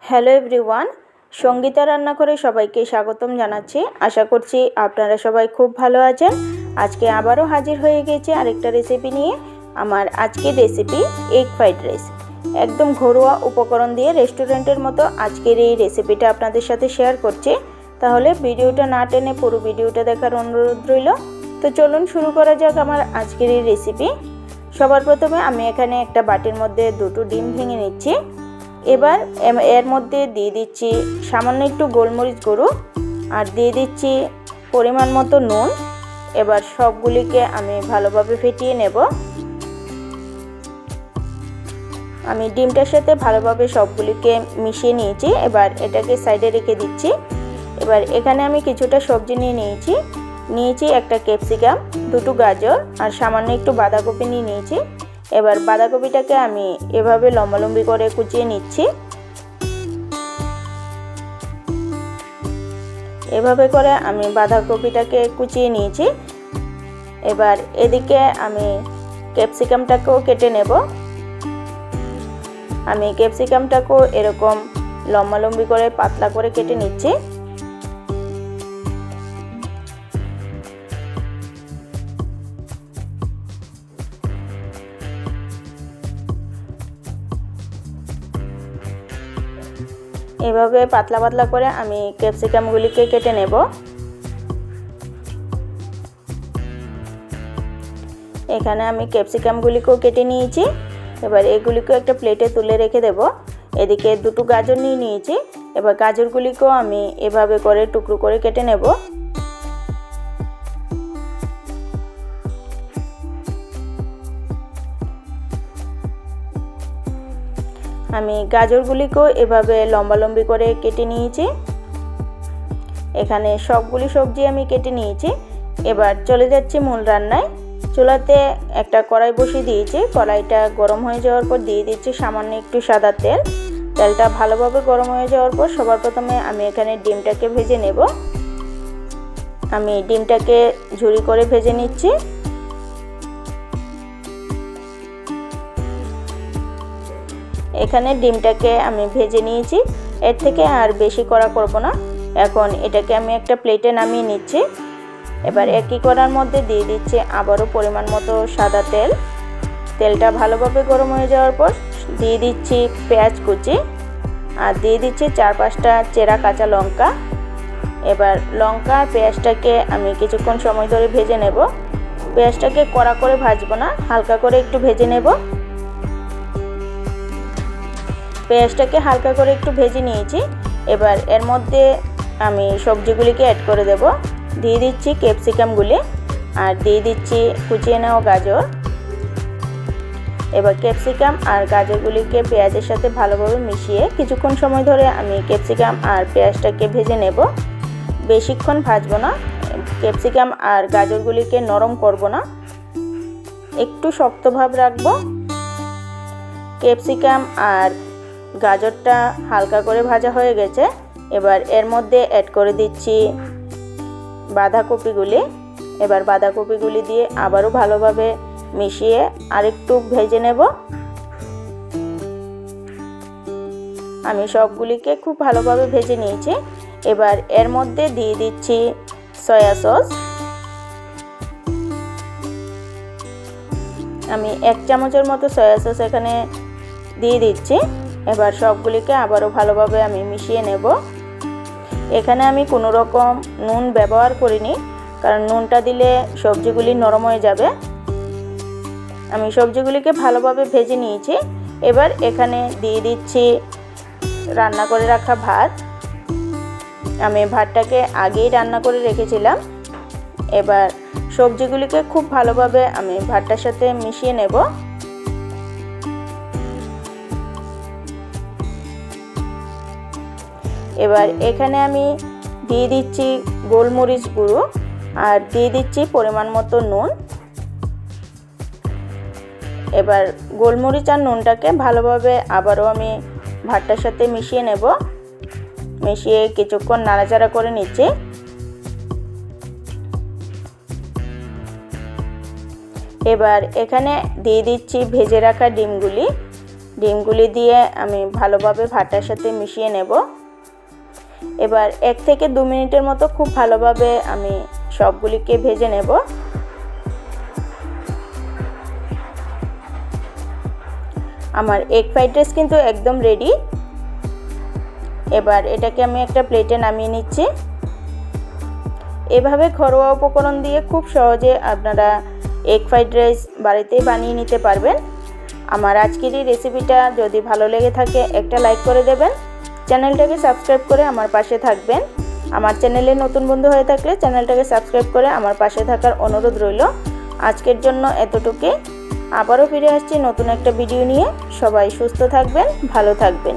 Hello everyone, Sangeeta রান্নাঘরে সবাইকে স্বাগতম জানাচ্ছি। আশা করছি আপনারা সবাই খুব ভালো আছেন। আজকে আবারও হাজির হয়ে গেছি আরেকটা রেসিপি নিয়ে। আমার আজকের রেসিপি এগ ফ্রাইড রাইস। একদম ঘরোয়া উপকরণ দিয়ে রেস্টুরেন্টের মতো আজকের এই রেসিপিটা আপনাদের সাথে শেয়ার করছি। তাহলে ভিডিওটা না টেনে পুরো ভিডিওটা দেখার অনুরোধ রইল। তো চলুন শুরু করা যাক আমার আজকের এই রেসিপি। সবার প্রথমে আমি এখানে একটা বাটির মধ্যে দুটো ডিম ভেঙে নিচ্ছি। এবার এর মধ্যে দিয়ে দিচ্ছি সামান্য একটু গোলমরিচ গুঁড়ো আর দিয়ে দিচ্ছি পরিমাণ মতো নুন। এবার সবগুলিকে আমি ভালোভাবে ফেটিয়ে নেব। আমি ডিমটার সাথে ভালোভাবে সবগুলিকে মিশিয়ে নিয়েছি। এবার এটাকে সাইডে রেখে দিচ্ছি। এবার এখানে আমি কিছুটা সবজি নিয়েছি একটা ক্যাপসিকাম, দুটো গাজর আর সামান্য একটু বাঁধাকপি নিয়েছি। এবার বাঁধাকপিটাকে আমি এভাবে লম্বালম্বি করে কুচিয়ে নিচ্ছি। এভাবে করে আমি বাঁধাকপিটাকে কুচিয়ে নিয়েছি। এবার এদিকে আমি ক্যাপসিকামটাকেও কেটে নেব। আমি ক্যাপসিকামটাকেও এরকম লম্বালম্বি করে পাতলা করে কেটে নিচ্ছি। এভাবে পাতলা পাতলা করে আমি ক্যাপসিকামগুলিকে কেটে নেব। এখানে আমি ক্যাপসিকামগুলিকেও কেটে নিয়েছি। এবার এগুলিকেও একটা প্লেটে তুলে রেখে দেব। এদিকে দুটো গাজর নিয়েছি। এবার গাজরগুলিকেও আমি এভাবে করে টুকরো করে কেটে নেব। আমি গাজরগুলিকেও এভাবে লম্বালম্বি করে কেটে নিয়েছি। এখানে সবগুলি সবজি আমি কেটে নিয়েছি। এবার চলে যাচ্ছি মূল রান্নায়। চুলাতে একটা কড়াই বসিয়ে দিয়েছি। কড়াইটা গরম হয়ে যাওয়ার পর দিয়ে দিচ্ছি সামান্য একটু সাদা তেল। তেলটা ভালোভাবে গরম হয়ে যাওয়ার পর সবার প্রথমে আমি এখানে ডিমটাকে ভেজে নেব। আমি ডিমটাকে ঝুরি করে ভেজে নিচ্ছি। এখানে ডিমটাকে আমি ভেজে নিয়েছি। এর থেকে আর বেশি কড়া করব না। এখন এটাকে আমি একটা প্লেটে নামিয়ে নিচ্ছি। এবার একই কড়ার মধ্যে দিয়ে দিচ্ছি আবারও পরিমাণ মতো সাদা তেল। তেলটা ভালোভাবে গরম হয়ে যাওয়ার পর দিয়ে দিচ্ছি পেঁয়াজ কুচি আর দিয়ে দিচ্ছি 4-5টা চেরা কাঁচা লঙ্কা। এবার লঙ্কা আর পেঁয়াজটাকে আমি কিছুক্ষণ সময় ধরে ভেজে নেব। পেঁয়াজটাকে কড়া করে ভাজবো না, হালকা করে একটু ভেজে নেব। পেঁয়াজটাকে হালকা করে একটু ভেজে নিয়েছি। এবার এর মধ্যে আমি সবজিগুলিকে অ্যাড করে দেব। দিয়ে দিচ্ছি ক্যাপসিকামগুলি আর দিয়ে দিচ্ছি কুচিয়ে নেওয়া গাজর। এবার ক্যাপসিকাম আর গাজরগুলিকে পেঁয়াজের সাথে ভালোভাবে মিশিয়ে কিছুক্ষণ সময় ধরে আমি ক্যাপসিকাম আর পেঁয়াজটাকে ভেজে নেব। বেশিক্ষণ ভাজবো না। ক্যাপসিকাম আর গাজরগুলিকে নরম করব না, একটু শক্ত ভাব রাখবো। ক্যাপসিকাম আর গাজরটা হালকা করে ভাজা হয়ে গেছে। এবার এর মধ্যে অ্যাড করে দিচ্ছি বাঁধাকপিগুলি। এবার বাঁধাকপিগুলি দিয়ে আবারও ভালোভাবে মিশিয়ে আরেকটু ভেজে নেব। আমি সবগুলিকে খুব ভালোভাবে ভেজে নিয়েছি। এবার এর মধ্যে দিয়ে দিচ্ছি সয়া সস। আমি 1 চামচের মতো সয়া সস এখানে দিয়ে দিচ্ছি। এবার সবগুলিকে আবারও ভালোভাবে আমি মিশিয়ে নেব। এখানে আমি কোনো রকম নুন ব্যবহার করিনি, কারণ নুনটা দিলে সবজিগুলি নরম হয়ে যাবে। আমি সবজিগুলিকে ভালোভাবে ভেজে নিয়েছি। এবার এখানে দিয়ে দিচ্ছি রান্না করে রাখা ভাত। আমি ভাতটাকে আগেই রান্না করে রেখেছিলাম। এবার সবজিগুলিকে খুব ভালোভাবে আমি ভাতটার সাথে মিশিয়ে নেব। এবার এখানে আমি দিয়ে দিচ্ছি গোলমরিচ গুঁড়ো আর দিয়ে দিচ্ছি পরিমাণ মতো নুন। এবার গোলমরিচ আর নুনটাকে ভালোভাবে আবারও আমি ভাতটার সাথে মিশিয়ে নেব। মিশিয়ে কিছুক্ষণ নাড়াচাড়া করে নিচ্ছি। এবার এখানে দিয়ে দিচ্ছি ভেজে রাখা ডিমগুলি। ডিমগুলি দিয়ে আমি ভালোভাবে ভাতটার সাথে মিশিয়ে নেব। এবার 1 থেকে 2 মিনিটের মতো খুব ভালোভাবে আমি সবগুলিকে ভেজে নেব। আমার এগ ফ্রাইড রাইস কিন্তু একদম রেডি। এবার এটাকে আমি একটা প্লেটে নামিয়ে নিচ্ছি। এভাবে ঘরোয়া উপকরণ দিয়ে খুব সহজে আপনারা এগ ফ্রাইড রাইস বাড়িতেই বানিয়ে নিতে পারবেন। আমার আজকের এই রেসিপিটা যদি ভালো লেগে থাকে একটা লাইক করে দেবেন, চ্যানেলটাকে সাবস্ক্রাইব করে আমার পাশে থাকবেন। আমার চ্যানেলে নতুন বন্ধু হয়ে থাকলে চ্যানেলটাকে সাবস্ক্রাইব করে আমার পাশে থাকার অনুরোধ রইল। আজকের জন্য এতটুকুই। আবারও ফিরে আসছি নতুন একটা ভিডিও নিয়ে। সবাই সুস্থ থাকবেন, ভালো থাকবেন।